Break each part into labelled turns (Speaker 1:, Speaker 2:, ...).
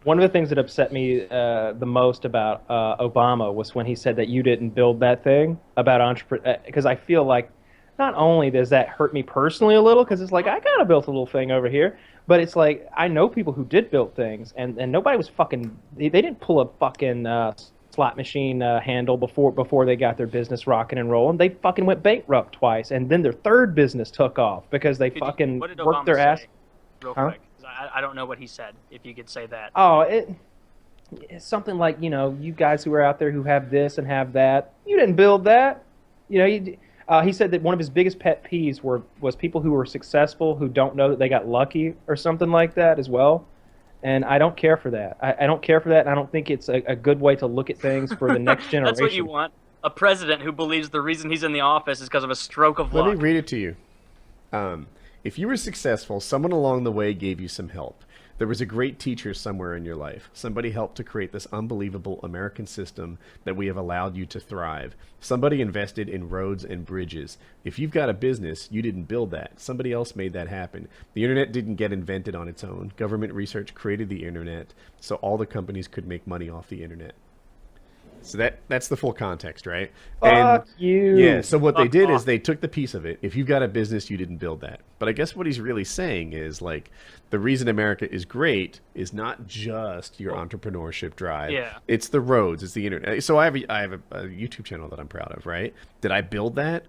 Speaker 1: One of the things that upset me the most about Obama was when he said that you didn't build that thing about entrepreneur. Because I feel like not only does that hurt me personally a little, because it's like I kind of built a little thing over here, but it's like I know people who did build things, and nobody was fucking. They didn't pull a fucking slot machine handle before they got their business rocking and rolling. They fucking went bankrupt twice, and then their third business took off because they fucking
Speaker 2: What did
Speaker 1: worked
Speaker 2: Obama
Speaker 1: their ass.
Speaker 2: say, real
Speaker 1: Huh?
Speaker 2: quick? 'Cause I don't know what he said. If you could say that.
Speaker 1: Oh, it's something like, you guys who are out there who have this and have that, you didn't build that. He said that one of his biggest pet peeves was people who were successful who don't know that they got lucky or something like that as well. And I don't care for that. I don't care for that, and I don't think it's a good way to look at things for the next
Speaker 2: That's what you
Speaker 1: generation.
Speaker 2: want. A president who believes the reason he's in the office is because of a stroke of
Speaker 3: Let me
Speaker 2: luck.
Speaker 3: read it to you. If you were successful, someone along the way gave you some help. There was a great teacher somewhere in your life. Somebody helped to create this unbelievable American system that we have allowed you to thrive. Somebody invested in roads and bridges. If you've got a business, you didn't build that. Somebody else made that happen. The internet didn't get invented on its own. Government research created the internet so all the companies could make money off the internet. So that's the full context, right? And
Speaker 1: Fuck you.
Speaker 3: yeah, so what they
Speaker 2: Fuck
Speaker 3: did
Speaker 2: off.
Speaker 3: is they took the piece of it. If you've got a business, you didn't build that. But I guess what he's really saying is like the reason America is great is not just your entrepreneurship drive.
Speaker 2: Yeah.
Speaker 3: It's the roads, it's the internet. So I have a YouTube channel that I'm proud of, right? Did I build that?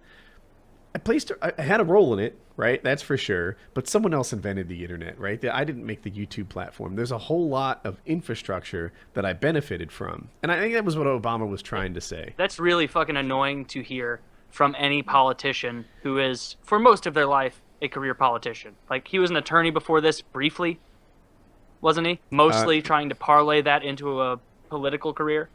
Speaker 3: I had a role in it, right? That's for sure. But someone else invented the internet, right? I didn't make the YouTube platform. There's a whole lot of infrastructure that I benefited from. And I think that was what Obama was trying to say.
Speaker 2: That's really fucking annoying to hear from any politician who is, for most of their life, a career politician. Like, he was an attorney before this, briefly, wasn't he? Mostly trying to parlay that into a political career,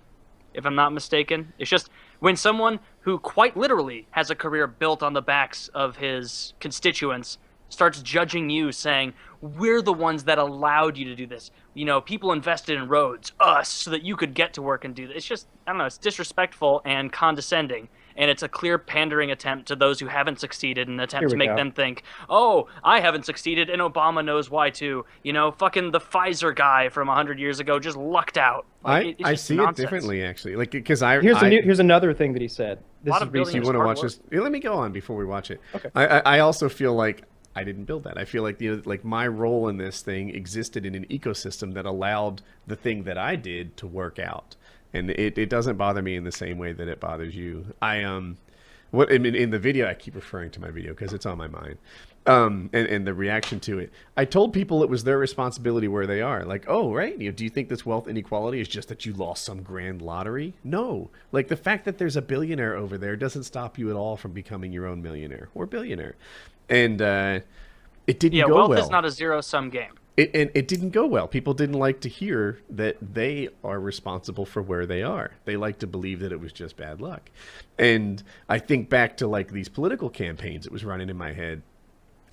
Speaker 2: if I'm not mistaken. It's just when someone who quite literally has a career built on the backs of his constituents starts judging you, saying, we're the ones that allowed you to do this. You know, people invested in roads, us, so that you could get to work and do this. It's just, I don't know, it's disrespectful and condescending. And it's a clear pandering attempt to those who haven't succeeded, an attempt
Speaker 1: Here
Speaker 2: to
Speaker 1: we
Speaker 2: make
Speaker 1: go.
Speaker 2: them think, oh, I haven't succeeded, and Obama knows why too. You know, fucking the Pfizer guy from 100 years ago just lucked out. Like, it's
Speaker 3: I
Speaker 2: just
Speaker 3: see
Speaker 2: nonsense.
Speaker 3: it differently, actually. Like, because I
Speaker 1: Here's another thing that he said. This
Speaker 2: lot
Speaker 1: is
Speaker 2: of building
Speaker 3: you
Speaker 1: recent.
Speaker 3: want to
Speaker 2: hard
Speaker 3: watch
Speaker 2: work.
Speaker 3: this? Yeah, let me go on before we watch it.
Speaker 1: Okay.
Speaker 3: I also feel like I didn't build that. I feel like like my role in this thing existed in an ecosystem that allowed the thing that I did to work out, and it doesn't bother me in the same way that it bothers you. What in the video, I keep referring to my video because it's on my mind. And the reaction to it. I told people it was their responsibility where they are. Like, oh, right. Do you think this wealth inequality is just that you lost some grand lottery? No. Like the fact that there's a billionaire over there doesn't stop you at all from becoming your own millionaire or billionaire. And it didn't
Speaker 2: Yeah,
Speaker 3: go
Speaker 2: wealth
Speaker 3: well.
Speaker 2: is not a zero-sum game.
Speaker 3: It didn't go well. People didn't like to hear that they are responsible for where they are. They like to believe that it was just bad luck. And I think back to like these political campaigns it was running in my head.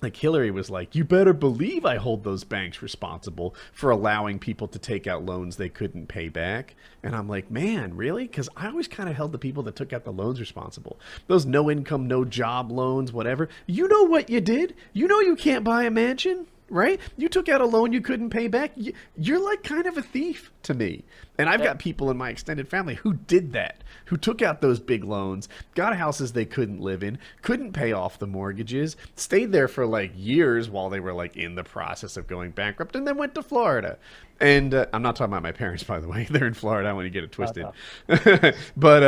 Speaker 3: Like Hillary was like, you better believe I hold those banks responsible for allowing people to take out loans they couldn't pay back. And I'm like, man, really? Because I always kind of held the people that took out the loans responsible. Those no income, no job loans, whatever. You know what you did? You know you can't buy a mansion, right? You took out a loan you couldn't pay back. You're like kind of a thief to me. And I've got people in my extended family who did that, who took out those big loans, got houses they couldn't live in, couldn't pay off the mortgages, stayed there for like years while they were like in the process of going bankrupt, and then went to Florida. And I'm not talking about my parents, by the way. They're in Florida. I want to get it twisted. But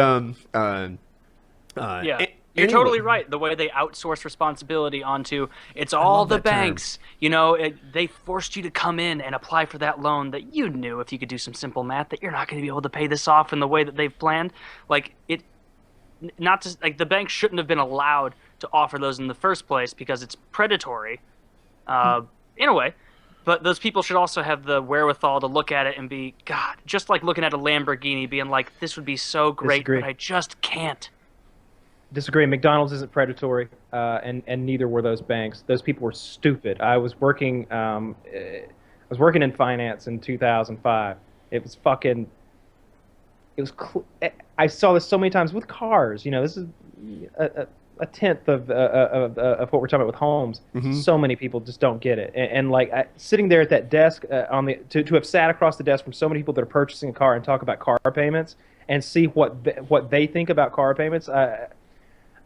Speaker 2: Yeah. You're
Speaker 3: anyway.
Speaker 2: totally right. The way they outsource responsibility onto it's all
Speaker 3: love
Speaker 2: the
Speaker 3: that term.
Speaker 2: banks. You know, they forced you to come in and apply for that loan that you knew if you could do some simple math that you're not going to be able to pay this off in the way that they've planned. Like it, not just like the bank shouldn't have been allowed to offer those in the first place because it's predatory, in a way. But those people should also have the wherewithal to look at it and be, God, just like looking at a Lamborghini, being like, this would be so great,
Speaker 1: Disagree.
Speaker 2: but I just can't.
Speaker 1: Disagree. McDonald's isn't predatory, and neither were those banks. Those people were stupid. I was working in finance in 2005. It was fucking. I saw this so many times with cars. You know, this is a tenth of what we're talking about with homes. So many people just don't get it. And like sitting there at that desk to have sat across the desk from so many people that are purchasing a car and talk about car payments and see what they think about car payments. I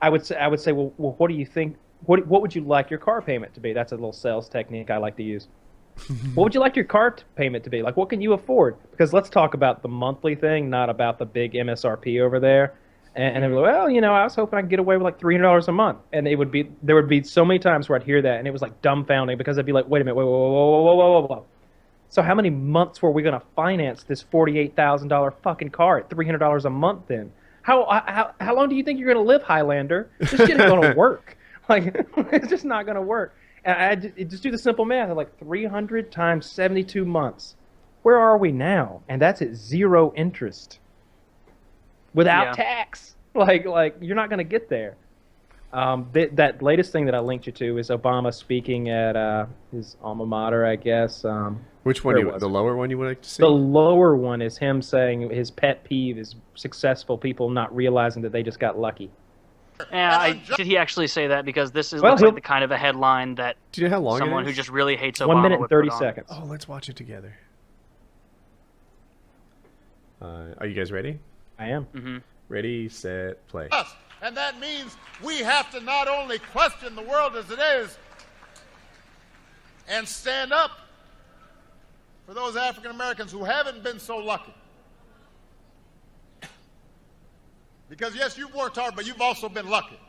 Speaker 1: would say, well, what do you think? What would you like your car payment to be? That's a little sales technique I like to use. What would you like your car payment to be? Like, what can you afford? Because let's talk about the monthly thing, not about the big MSRP over there. And they're like, well, I was hoping I could get away with like $300 a month. And there would be so many times where I'd hear that, and it was like dumbfounding because I'd be like, wait a minute, whoa, whoa, whoa, whoa, whoa, whoa, whoa. So how many months were we going to finance this $48,000 fucking car at $300 a month then? How long do you think you're going to live, Highlander? This shit ain't going to work. Like, it's just not going to work. And I just do the simple math. I'm like 300 times 72 months. Where are we now? And that's at 0 interest. Without tax. Like you're not going to get there. That latest thing that I linked you to is Obama speaking at his alma mater, I guess.
Speaker 3: Which one? The lower one you would like to see?
Speaker 1: The lower one is him saying his pet peeve is successful people not realizing that they just got lucky.
Speaker 2: Yeah, did he actually say that? Because this looks like the kind of a headline that
Speaker 3: do you know how long
Speaker 2: someone who just really hates Obama
Speaker 1: 1 minute and 30
Speaker 2: would put
Speaker 1: seconds.
Speaker 3: Oh, let's watch it together. Are you guys ready?
Speaker 1: I am.
Speaker 2: Mm-hmm.
Speaker 3: Ready, set, play.
Speaker 4: And that means we have to not only question the world as it is and stand up for those African Americans who haven't been so lucky. Because, yes, you've worked hard, but you've also been lucky.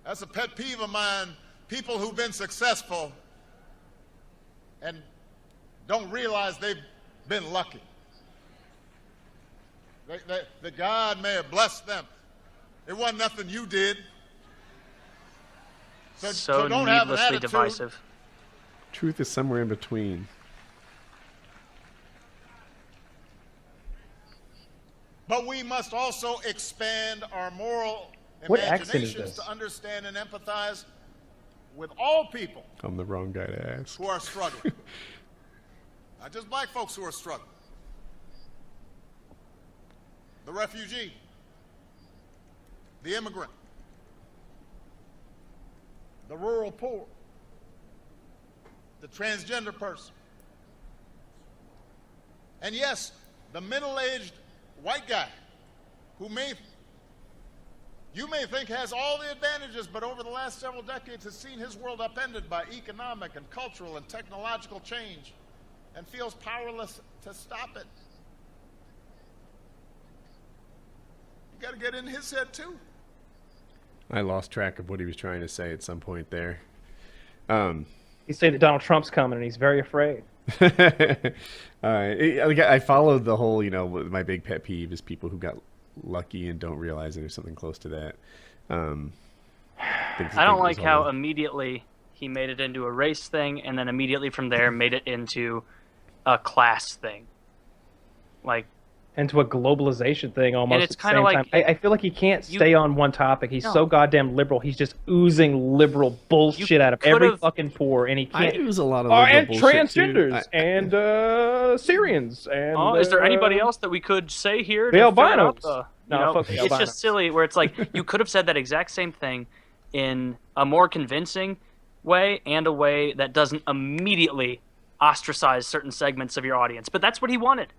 Speaker 4: That's a pet peeve of mine. People who've been successful and don't realize they've been lucky. That God may have blessed them. It wasn't nothing you did.
Speaker 2: So
Speaker 4: don't have an
Speaker 2: needlessly
Speaker 4: attitude.
Speaker 2: divisive.
Speaker 3: Truth is somewhere in between.
Speaker 4: But we must also expand our moral
Speaker 1: What accent is
Speaker 4: imaginations
Speaker 1: this?
Speaker 4: to understand and empathize with all people
Speaker 3: I'm the wrong guy to ask.
Speaker 4: who are struggling. Not just black folks who are struggling. The refugee, the immigrant, the rural poor, the transgender person, and yes, the middle-aged white guy who you may think has all the advantages, but over the last several decades has seen his world upended by economic and cultural and technological change and feels powerless to stop it. You got to get in his head too.
Speaker 3: I lost track of what he was trying to say at some point there.
Speaker 1: He's saying that Donald Trump's coming, and he's very afraid.
Speaker 3: I followed the whole, my big pet peeve is people who got lucky and don't realize it or something close to that.
Speaker 2: I don't like how immediately he made it into a race thing, and then immediately from there made it into a class thing. Like,
Speaker 1: into a globalization thing almost
Speaker 2: and it's
Speaker 1: at the
Speaker 2: kind
Speaker 1: same
Speaker 2: of like
Speaker 1: time. I feel like he can't stay on one topic. He's so goddamn liberal. He's just oozing liberal bullshit out of every fucking pore, and he can't.
Speaker 3: I ooze a lot of liberal
Speaker 1: and
Speaker 3: bullshit,
Speaker 1: transgenders
Speaker 3: too.
Speaker 1: and Syrians and.
Speaker 2: Is there anybody else that we could say here?
Speaker 1: The albinos.
Speaker 2: Fuck the albinos. It's just silly. Where it's like you could have said that exact same thing in a more convincing way and a way that doesn't immediately ostracize certain segments of your audience. But that's what he wanted.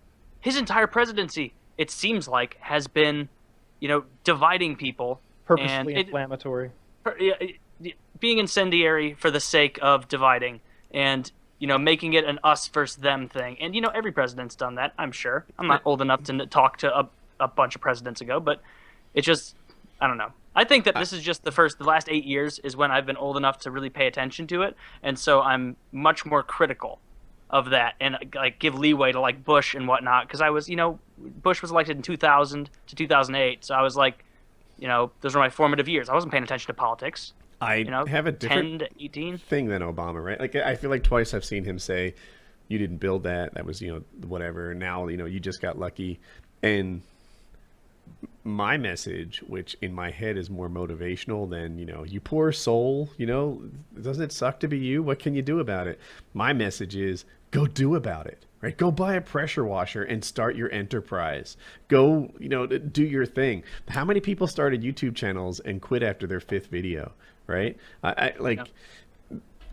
Speaker 2: His entire presidency, it seems like, has been, dividing people.
Speaker 1: Purposely inflammatory.
Speaker 2: Being incendiary for the sake of dividing and, making it an us versus them thing. And, every president's done that, I'm sure. I'm not old enough to talk to a bunch of presidents ago, but it just, I don't know. I think that this is just the last 8 years is when I've been old enough to really pay attention to it. And so I'm much more critical of that and give leeway to Bush and whatnot, because I was Bush was elected in 2000 to 2008, so I was those were my formative years. I wasn't paying attention to politics.
Speaker 3: I have a different
Speaker 2: 10 to 18
Speaker 3: thing than Obama, right? Like I feel like twice I've seen him say, "You didn't build that. That was whatever." Now you just got lucky, and my message, which in my head is more motivational than, you poor soul, doesn't it suck to be you? What can you do about it? My message is go do about it, right? Go buy a pressure washer and start your enterprise. Go, do your thing. How many people started YouTube channels and quit after their 5th video, right?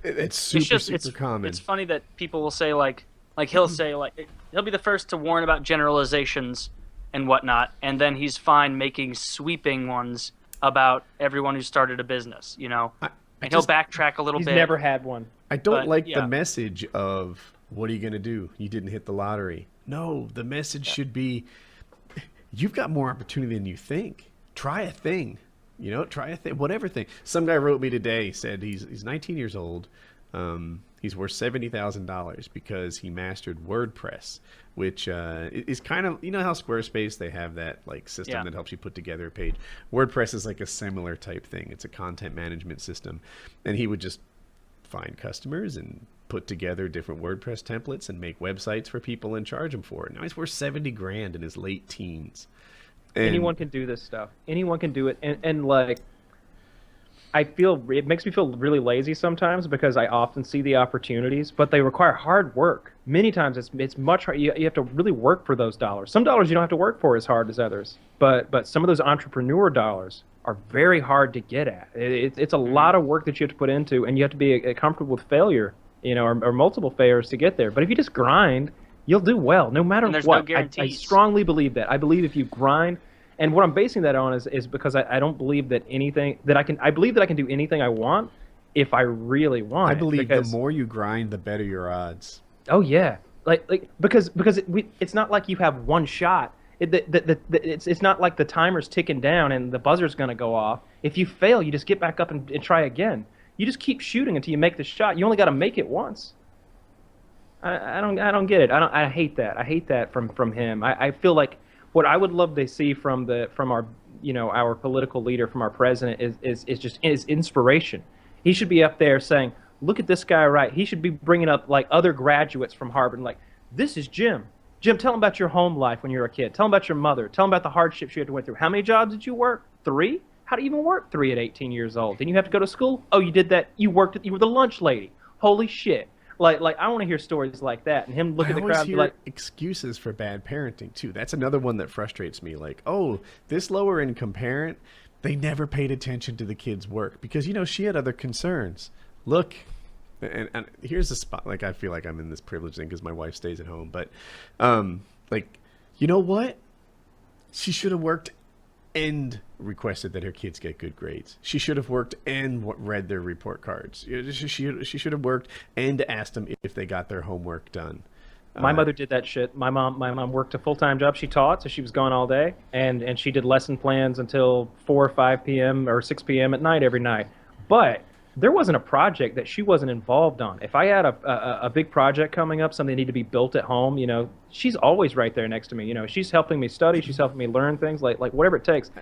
Speaker 3: It's super common.
Speaker 2: It's funny that people will say like he'll say he'll be the first to warn about generalizations and whatnot, and then he's fine making sweeping ones about everyone who started a business, and he'll backtrack a little bit.
Speaker 1: He's never had one.
Speaker 3: I don't like the message of, what are you going to do? You didn't hit the lottery. No, the message should be, you've got more opportunity than you think. Try a thing. Try a thing, whatever thing. Some guy wrote me today, said he's 19 years old. He's worth $70,000 because he mastered WordPress, which is kind of, how Squarespace, they have that system that helps you put together a page. WordPress is like a similar type thing. It's a content management system, and he would just find customers and put together different WordPress templates and make websites for people and charge them for it. Now he's worth $70,000 in his late teens. And
Speaker 1: anyone can do this stuff. Anyone can do it, and I feel it makes me feel really lazy sometimes because I often see the opportunities, but they require hard work. Many times it's much hard. You have to really work for those dollars. Some dollars you don't have to work for as hard as others, but some of those entrepreneur dollars are very hard to get at. It's a lot of work that you have to put into, and you have to be comfortable with failure, or multiple failures to get there. But if you just grind, you'll do well, no matter
Speaker 2: what.
Speaker 1: No
Speaker 2: I guarantees.
Speaker 1: strongly believe that. I believe if you grind. And what I'm basing that on is because I don't believe that I believe that I can do anything I want if I really want.
Speaker 3: I believe the more you grind, the better your odds.
Speaker 1: Oh yeah, because it's not like you have one shot. It's not like the timer's ticking down and the buzzer's gonna go off. If you fail, you just get back up and try again. You just keep shooting until you make the shot. You only got to make it once. I don't get it. I hate that. I hate that from him. I feel like what I would love to see from our political leader, from our president, is inspiration. He should be up there saying, "Look at this guy, right?" He should be bringing up other graduates from Harvard, "This is Jim. Jim, tell him about your home life when you were a kid. Tell him about your mother. Tell him about the hardships you had to went through. How many jobs did you work? 3? How do you even work 3 at 18 years old? Didn't you have to go to school? Oh, you did that. You were the lunch lady. Holy shit." I want to hear stories like that, and him look at the crowd and be like,
Speaker 3: excuses for bad parenting too. That's another one that frustrates me. Oh, this lower income parent, they never paid attention to the kid's work because she had other concerns. Look, and here's the spot. I feel like I'm in this privileged thing because my wife stays at home, but you know what? She should have worked and requested that her kids get good grades. She should have worked and read their report cards. She should have worked and asked them if they got their homework done.
Speaker 1: My mother did that shit. My mom worked a full-time job. She taught, so she was gone all day, and she did lesson plans until 4 or 5 p.m. or 6 p.m. at night every night. But there wasn't a project that she wasn't involved on. If I had a big project coming up, something that needed to be built at home, she's always right there next to me. She's helping me study. She's helping me learn things, like whatever it takes.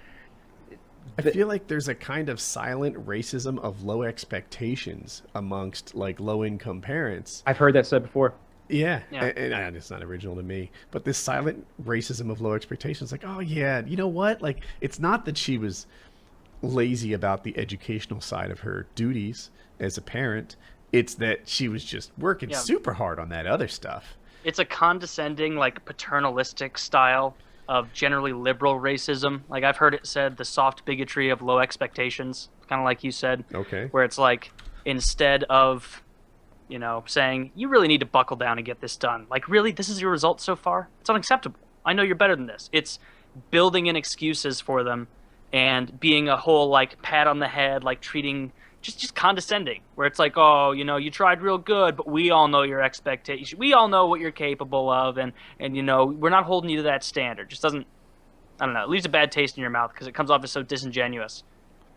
Speaker 3: I feel like there's a kind of silent racism of low expectations amongst low-income parents.
Speaker 1: I've heard that said before.
Speaker 3: Yeah. And it's not original to me, but this silent racism of low expectations, oh yeah, you know what? It's not that she was lazy about the educational side of her duties as a parent. It's that she was just working super hard on that other stuff.
Speaker 2: It's a condescending, paternalistic style of generally liberal racism. I've heard it said, the soft bigotry of low expectations, kind of like you said.
Speaker 3: Okay.
Speaker 2: Where it's instead of, saying, you really need to buckle down and get this done. Really, this is your result so far? It's unacceptable. I know you're better than this. It's building in excuses for them and being a whole, pat on the head, treating just condescending, where it's oh, you tried real good, but we all know your expectations. We all know what you're capable of, and we're not holding you to that standard. Just doesn't, I don't know, it leaves a bad taste in your mouth because it comes off as so disingenuous.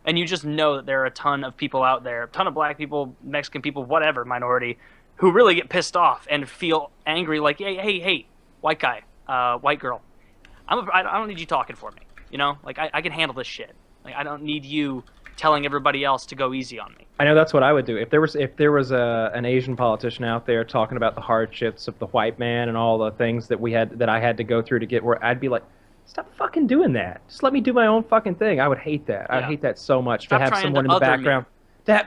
Speaker 2: And you just know that there are a ton of people out there, a ton of black people, Mexican people, whatever minority, who really get pissed off and feel angry, hey, white guy, white girl, I don't need you talking for me. I can handle this shit. I don't need you telling everybody else to go easy on me.
Speaker 1: I know that's what I would do. If there was an Asian politician out there talking about the hardships of the white man and all the things that I had to go through to get where, I'd be like, Stop fucking doing that. Just let me do my own fucking thing. I would hate that. I'd
Speaker 2: Yeah.
Speaker 1: hate that so much
Speaker 2: Stop
Speaker 1: to have
Speaker 2: trying
Speaker 1: someone
Speaker 2: to
Speaker 1: in the
Speaker 2: other me.
Speaker 1: background.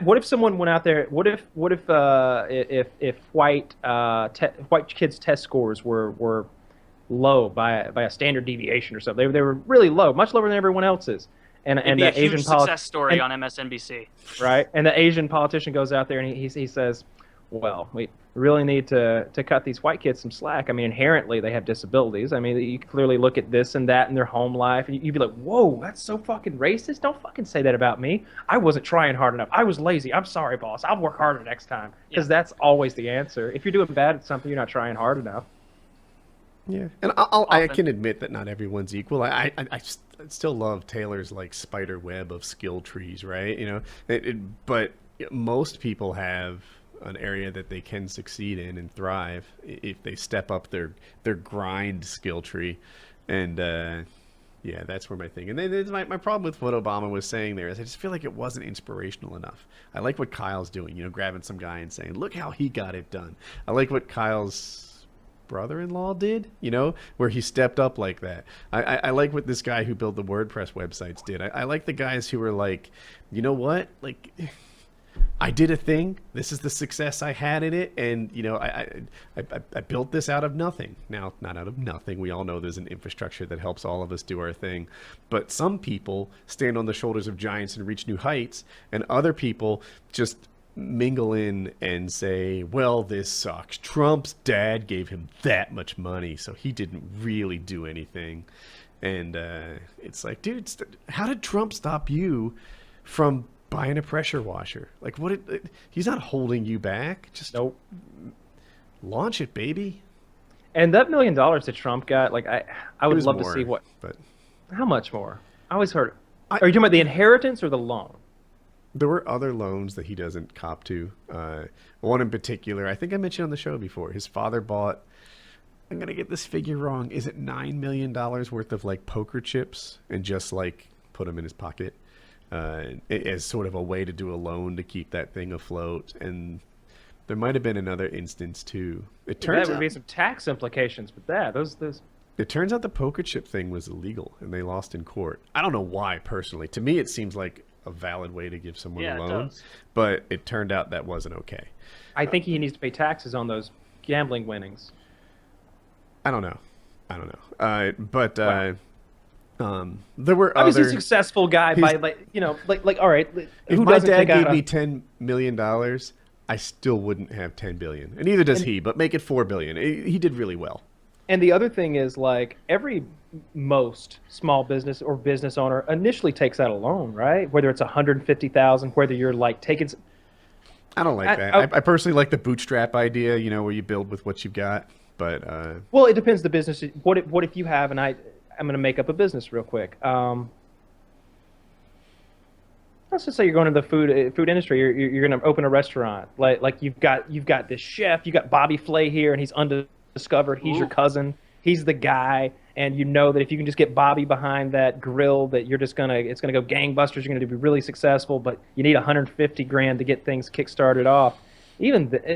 Speaker 1: What if someone went out there? If white kids' test scores were low by a standard deviation or something? They were really low, much lower than everyone else's.
Speaker 2: It'd be a huge success story on MSNBC.
Speaker 1: Right? And the Asian politician goes out there and he says, well, we really need to cut these white kids some slack. I mean, inherently they have disabilities. I mean, you can clearly look at this and that in their home life, and you'd be like, whoa, that's so fucking racist. Don't fucking say that about me. I wasn't trying hard enough. I was lazy. I'm sorry, boss. I'll work harder next time. Because that's always the answer. If you're doing bad at something, you're not trying hard enough.
Speaker 3: Yeah, and I can admit that not everyone's equal. I still love Taylor's like spider web of skill trees, right? You know, but most people have an area that they can succeed in and thrive if they step up their grind skill tree, and yeah, that's where my thing. And then my problem with what Obama was saying there is I just feel like it wasn't inspirational enough. I like what Kyle's doing, you know, grabbing some guy and saying, look how he got it done. I like what Kyle's brother-in-law did, you know, where he stepped up like that. I like what this guy who built the WordPress websites did. I like the guys who were like, you know what, like, I did a thing. This is the success I had in it, and you know, I built this out of nothing. Now, not out of nothing. We all know there's an infrastructure that helps all of us do our thing, but some people stand on the shoulders of giants and reach new heights, and other people just mingle in and say, well, this sucks. Trump's dad gave him that much money, so he didn't really do anything. And it's like, dude, how did Trump stop you from buying a pressure washer? Like, he's not holding you back. Just
Speaker 1: Nope.
Speaker 3: Launch it, baby.
Speaker 1: And that $1 million that Trump got, like, I would love to see what.
Speaker 3: But
Speaker 1: How much more? I always heard. Are you talking about the inheritance or the loan?
Speaker 3: there were other loans that he doesn't cop to. One in particular, I think I mentioned on the show before. His father bought, I'm going to get this figure wrong, is it $9 million worth of like poker chips and just like put them in his pocket as sort of a way to do a loan to keep that thing afloat. And there might have been another instance too. It turns
Speaker 1: That would
Speaker 3: out
Speaker 1: be some tax implications with that. Those.
Speaker 3: it turns out the poker chip thing was illegal and they lost in court. I don't know why personally. To me, it seems like a valid way to give someone a
Speaker 2: Yeah, it
Speaker 3: loan,
Speaker 2: does.
Speaker 3: but it turned out that wasn't okay.
Speaker 1: I think he needs to pay taxes on those gambling winnings.
Speaker 3: I don't know. But
Speaker 1: Wow.
Speaker 3: there were
Speaker 1: Obviously,
Speaker 3: other.
Speaker 1: a successful guy by like all right.
Speaker 3: If
Speaker 1: Who
Speaker 3: my
Speaker 1: doesn't
Speaker 3: dad
Speaker 1: take
Speaker 3: gave
Speaker 1: out
Speaker 3: me $10 million, I still wouldn't have $10 billion, and neither does he. But make it $4 billion. He did really well.
Speaker 1: And the other thing is, like, most small business or business owner initially takes out a loan, right? Whether it's $150,000, whether you're like taking.
Speaker 3: I don't like that. I personally like the bootstrap idea, you know, where you build with what you've got. But
Speaker 1: Well, it depends the business. What if you have, and I'm going to make up a business real quick. Let's just say you're going to the food industry. You're going to open a restaurant. Like you've got this chef. You got Bobby Flay here, and he's undiscovered. He's your cousin. He's the guy, and you know that if you can just get Bobby behind that grill, that it's gonna go gangbusters. You're gonna be really successful, but you need $150,000 to get things kick-started off.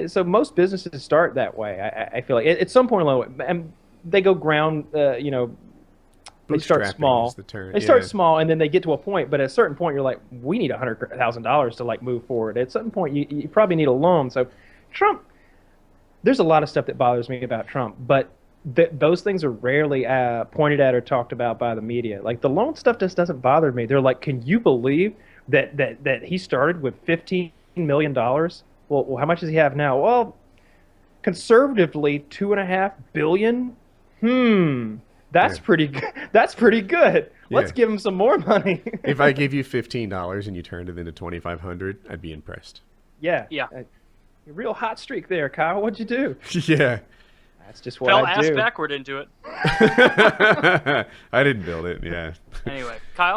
Speaker 1: So most businesses start that way. I feel like at some point along, and they go ground. They start
Speaker 3: bootstrapping
Speaker 1: small.
Speaker 3: is the term,
Speaker 1: They start
Speaker 3: yeah.
Speaker 1: small, and then they get to a point. But at a certain point, you're like, we need $100,000 to like move forward. At some point, you probably need a loan. So, Trump. There's a lot of stuff that bothers me about Trump, but those things are rarely pointed at or talked about by the media. Like the loan stuff just doesn't bother me. They're like, can you believe that he started with $15 million? Well, how much does he have now? Well, conservatively, $2.5 billion. That's
Speaker 3: Yeah.
Speaker 1: pretty good. That's pretty good. Let's
Speaker 3: Yeah.
Speaker 1: give him some more money.
Speaker 3: If I gave you $15 and you turned it into $2,500, I'd be impressed.
Speaker 1: Yeah.
Speaker 2: Yeah.
Speaker 1: A real hot streak there, Kyle. What'd you do?
Speaker 3: Yeah.
Speaker 1: That's just what
Speaker 2: Fell
Speaker 1: I
Speaker 2: ass
Speaker 1: do.
Speaker 2: backward into it.
Speaker 3: I didn't build it. Yeah.
Speaker 2: Anyway, Kyle?